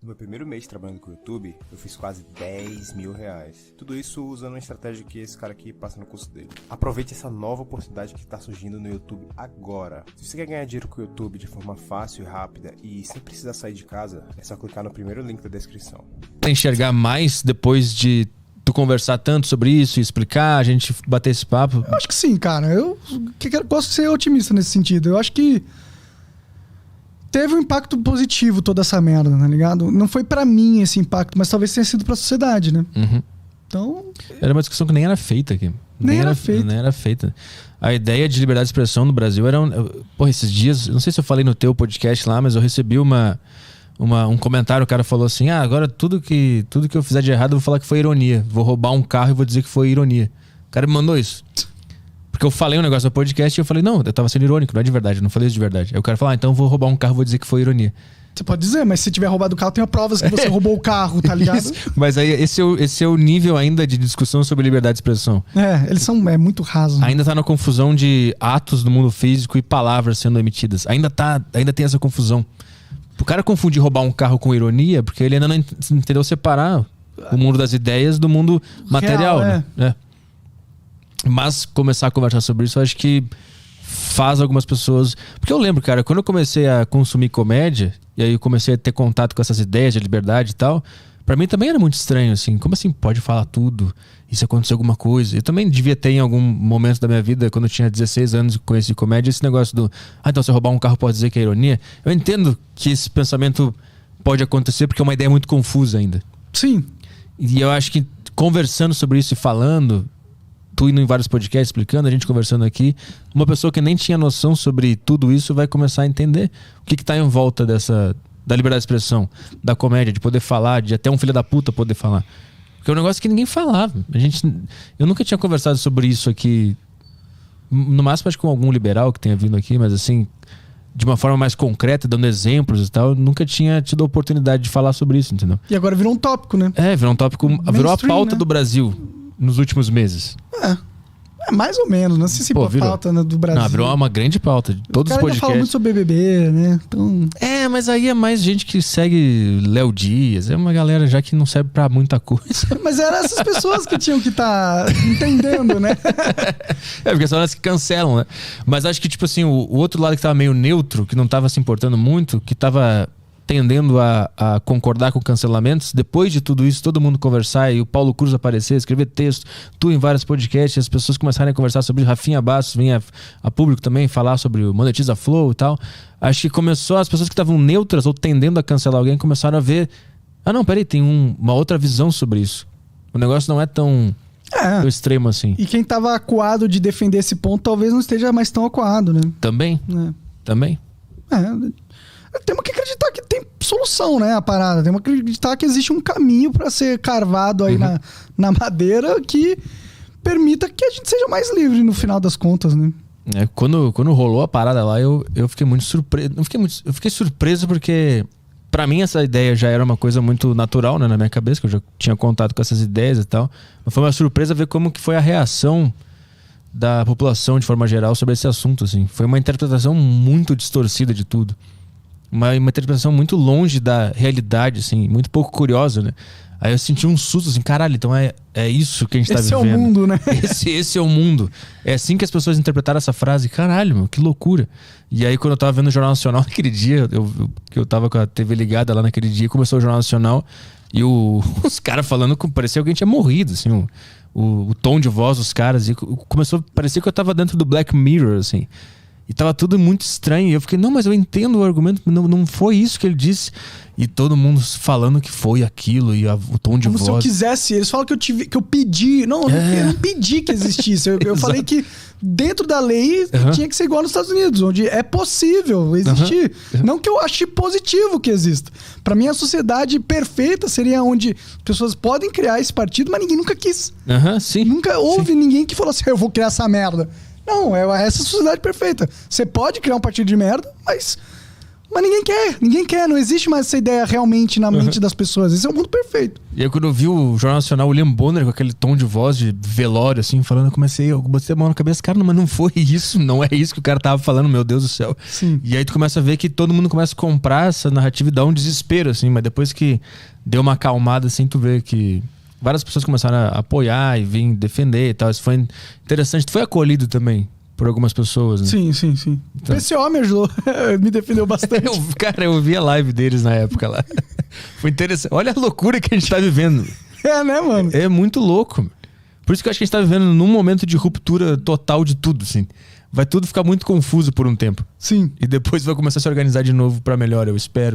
No meu primeiro mês trabalhando com o YouTube, eu fiz quase 10 mil reais. Tudo isso usando uma estratégia que esse cara aqui passa no curso dele. Aproveite essa nova oportunidade que está surgindo no YouTube agora. Se você quer ganhar dinheiro com o YouTube de forma fácil e rápida e sem precisar sair de casa, é só clicar no primeiro link da descrição. Enxergar mais depois de tu conversar tanto sobre isso e explicar, a gente bater esse papo? Eu acho que sim, cara. Eu posso ser otimista nesse sentido. Eu acho que teve um impacto positivo toda essa merda, tá ligado? Não foi pra mim esse impacto, mas talvez tenha sido pra sociedade, né? Uhum. Então... Era uma discussão que nem era feita aqui. Nem era feita. A ideia de liberdade de expressão no Brasil era... Porra, esses dias... Não sei se eu falei no teu podcast lá, mas eu recebi um comentário. O cara falou assim: agora tudo que eu fizer de errado eu vou falar que foi ironia. Vou roubar um carro e vou dizer que foi ironia. O cara me mandou isso. Porque eu falei um negócio no podcast e eu falei, não, eu tava sendo irônico, não é de verdade, eu não falei isso de verdade. Aí o cara falou, então eu vou roubar um carro e vou dizer que foi ironia. Você pode dizer, mas se tiver roubado o carro, tem provas que você roubou o carro, tá ligado? Isso. Mas aí esse é o nível ainda de discussão sobre liberdade de expressão. Eles são muito rasos. Ainda tá na confusão de atos do mundo físico e palavras sendo emitidas. Ainda tem essa confusão. O cara confundir roubar um carro com ironia, porque ele ainda não entendeu separar o mundo das ideias do mundo material, real, né? Mas começar a conversar sobre isso, eu acho que faz algumas pessoas... Porque eu lembro, cara, quando eu comecei a consumir comédia, e aí eu comecei a ter contato com essas ideias de liberdade e tal, pra mim também era muito estranho, assim. Como assim pode falar tudo? E se acontecer alguma coisa? Eu também devia ter em algum momento da minha vida, quando eu tinha 16 anos e conheci comédia, esse negócio do... então se eu roubar um carro pode dizer que é ironia? Eu entendo que esse pensamento pode acontecer, porque é uma ideia muito confusa ainda. Sim. E eu acho que conversando sobre isso e falando... Tu indo em vários podcasts explicando, a gente conversando aqui, uma pessoa que nem tinha noção sobre tudo isso vai começar a entender o que tá em volta da liberdade de expressão, da comédia, de poder falar, de até um filho da puta poder falar. Porque é um negócio que ninguém falava. Eu nunca tinha conversado sobre isso aqui, no máximo acho que com algum liberal que tenha vindo aqui, mas assim, de uma forma mais concreta, dando exemplos e tal, eu nunca tinha tido a oportunidade de falar sobre isso, entendeu? E agora virou um tópico, né? Virou um tópico, virou a pauta, né, do Brasil nos últimos meses. Mais ou menos, não sei se por pauta, né, do Brasil. Não, virou uma grande pauta de todos os podcasts. Fala muito sobre BBB, né? Então... mas aí é mais gente que segue Léo Dias, é uma galera já que não serve pra muita coisa. Mas eram essas pessoas que tinham que estar entendendo, né? Porque são elas que cancelam, né? Mas acho que, tipo assim, o outro lado que tava meio neutro, que não tava se importando muito, que tava tendendo a concordar com cancelamentos, depois de tudo isso, todo mundo conversar e o Paulo Cruz aparecer, escrever texto, tu em vários podcasts, as pessoas começarem a conversar sobre isso, Rafinha Bastos vinha a público também falar sobre o Monetiza Flow e tal. Acho que começou, as pessoas que estavam neutras ou tendendo a cancelar alguém começaram a ver, não, peraí, tem uma outra visão sobre isso. O negócio não é tão extremo assim. E quem tava acuado de defender esse ponto talvez não esteja mais tão acuado, né? Também. Também. Temos que acreditar que tem solução, né, a parada. Temos que acreditar que existe um caminho para ser carvado aí na madeira que permita que a gente seja mais livre no final das contas, né? Quando rolou a parada lá, eu fiquei muito surpreso. Eu fiquei surpreso porque, pra mim, essa ideia já era uma coisa muito natural, né, na minha cabeça, que eu já tinha contato com essas ideias e tal. Mas foi uma surpresa ver como que foi a reação da população, de forma geral, sobre esse assunto, assim. Foi uma interpretação muito distorcida de tudo. Uma interpretação muito longe da realidade, assim, muito pouco curiosa, né? Aí eu senti um susto, assim, caralho, então é isso que a gente tá vivendo. Esse é o mundo, né? Esse é o mundo. É assim que as pessoas interpretaram essa frase. Caralho, meu, que loucura. E aí quando eu tava vendo o Jornal Nacional naquele dia, eu tava com a TV ligada lá naquele dia, começou o Jornal Nacional e os caras falando, parecia que alguém tinha morrido, assim, o tom de voz dos caras. E começou a parecer que eu tava dentro do Black Mirror, assim. E tava tudo muito estranho. E eu fiquei, não, mas eu entendo o argumento. Não foi isso que ele disse. E todo mundo falando que foi aquilo. E o tom de voz. Como se eu quisesse. Eles falam que eu pedi. Não, eu não pedi que existisse. Eu falei que dentro da lei tinha que ser igual nos Estados Unidos, onde é possível existir. Não que eu ache positivo que exista. Pra mim, a sociedade perfeita seria onde pessoas podem criar esse partido, mas ninguém nunca quis. Sim. Nunca houve ninguém que falou assim, eu vou criar essa merda. Não, é essa sociedade perfeita. Você pode criar um partido de merda, mas Mas ninguém quer. Não existe mais essa ideia realmente na mente das pessoas. Esse é o mundo perfeito. E aí, quando eu vi o Jornal Nacional, o William Bonner com aquele tom de voz de velório, assim, falando, eu botei a mão na cabeça, cara, mas não foi isso, não é isso que o cara tava falando, meu Deus do céu. Sim. E aí tu começa a ver que todo mundo começa a comprar essa narrativa e dá um desespero, assim, mas depois que deu uma acalmada, assim, tu vê que várias pessoas começaram a apoiar e vir defender e tal. Isso foi interessante. Tu foi acolhido também por algumas pessoas, né? Sim. Então. Esse homem ajudou, me defendeu bastante. Eu vi a live deles na época lá. Foi interessante. Olha a loucura que a gente tá vivendo. É, né, mano? É muito louco. Por isso que eu acho que a gente tá vivendo num momento de ruptura total de tudo, assim. Vai tudo ficar muito confuso por um tempo. Sim. E depois vai começar a se organizar de novo pra melhor, eu espero.